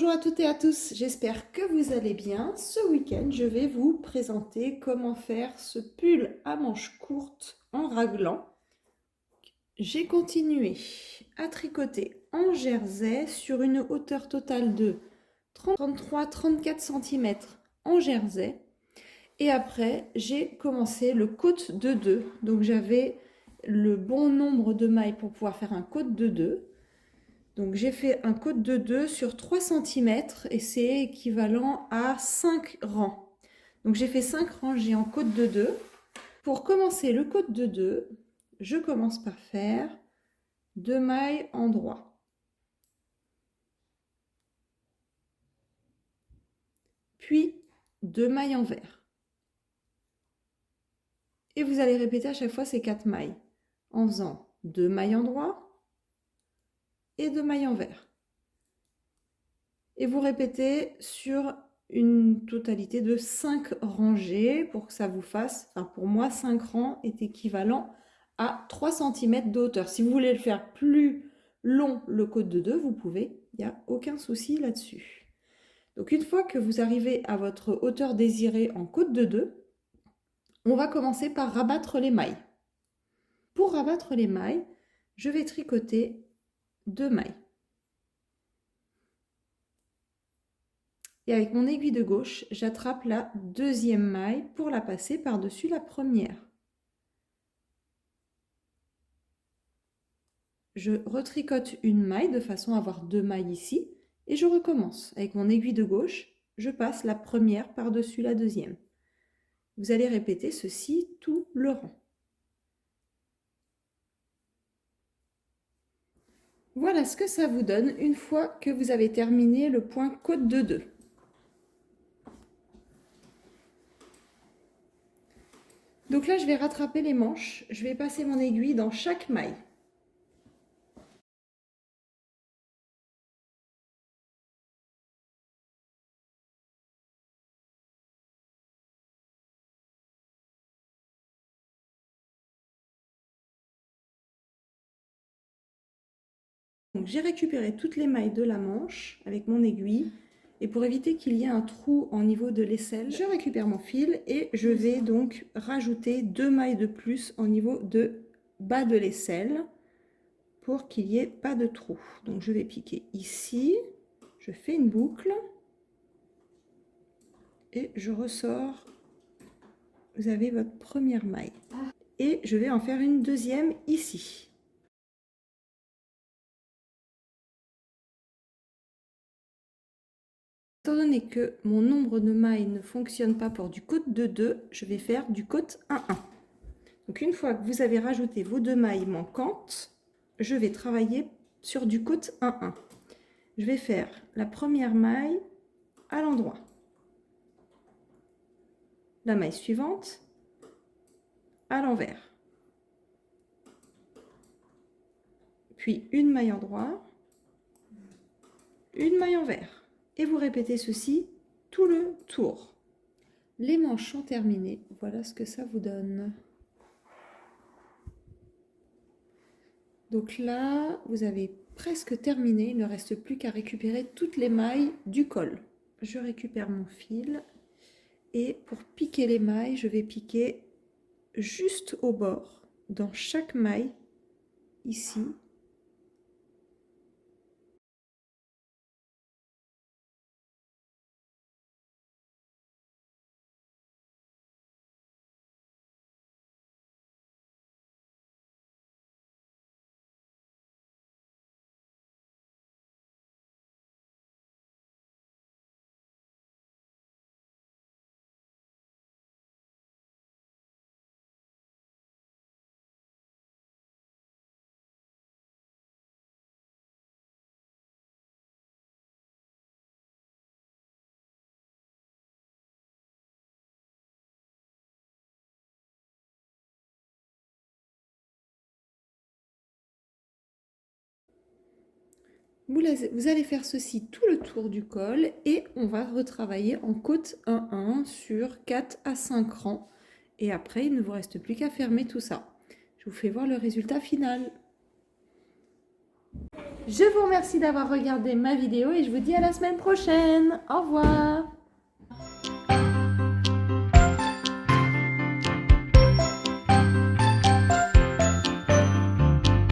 Bonjour à toutes et à tous, j'espère que vous allez bien. Ce week-end, je vais vous présenter comment faire ce pull à manches courtes en raglan. J'ai continué à tricoter en jersey sur une hauteur totale de 33-34 cm en jersey. Et après, j'ai commencé le côte de 2. Donc j'avais le bon nombre de mailles pour pouvoir faire un côte de 2. Donc j'ai fait un côte de 2 sur 3 cm et c'est équivalent à 5 rangs. Donc j'ai fait 5 rangées en côte de 2. Pour commencer le côte de 2, je commence par faire 2 mailles en droit. Puis 2 mailles en vert. Et vous allez répéter à chaque fois ces 4 mailles en faisant 2 mailles en droit et 2 mailles en vert. Et vous répétez sur une totalité de 5 rangées pour que ça vous fasse, enfin pour moi 5 rangs est équivalent à 3 cm de hauteur. Si vous voulez le faire plus long le côte de 2, vous pouvez, il n'y a aucun souci là-dessus. Donc une fois que vous arrivez à votre hauteur désirée en côte de 2, on va commencer par rabattre les mailles. Pour rabattre les mailles, je vais tricoter 2 mailles. Et avec mon aiguille de gauche, j'attrape la deuxième maille pour la passer par-dessus la première. Je retricote une maille de façon à avoir 2 mailles ici et je recommence. Avec mon aiguille de gauche, je passe la première par-dessus la deuxième. Vous allez répéter ceci tout le rang. Voilà ce que ça vous donne une fois que vous avez terminé le point côte de 2. Donc là, je vais rattraper les manches. Je vais passer mon aiguille dans chaque maille. Donc j'ai récupéré toutes les mailles de la manche avec mon aiguille. Et pour éviter qu'il y ait un trou au niveau de l'aisselle, je récupère mon fil et je vais donc rajouter 2 mailles de plus au niveau de bas de l'aisselle pour qu'il n'y ait pas de trou. Donc je vais piquer ici, je fais une boucle et je ressors. Vous avez votre première maille. Et je vais en faire une deuxième ici. Étant donné que mon nombre de mailles ne fonctionne pas pour du côte de 2, je vais faire du côte 1-1. Donc une fois que vous avez rajouté vos 2 mailles manquantes, je vais travailler sur du côte 1-1. Je vais faire la première maille à l'endroit. La maille suivante à l'envers. Puis une maille en droit, une maille en vert. Et vous répétez ceci tout le tour. Les manches sont terminées. Voilà ce que ça vous donne. Donc là, vous avez presque terminé. Il ne reste plus qu'à récupérer toutes les mailles du col. Je récupère mon fil et pour piquer les mailles, je vais piquer juste au bord, dans chaque maille, ici. Vous allez faire ceci tout le tour du col et on va retravailler en côte 1-1 sur 4 à 5 rangs. Et après, il ne vous reste plus qu'à fermer tout ça. Je vous fais voir le résultat final. Je vous remercie d'avoir regardé ma vidéo et je vous dis à la semaine prochaine. Au revoir.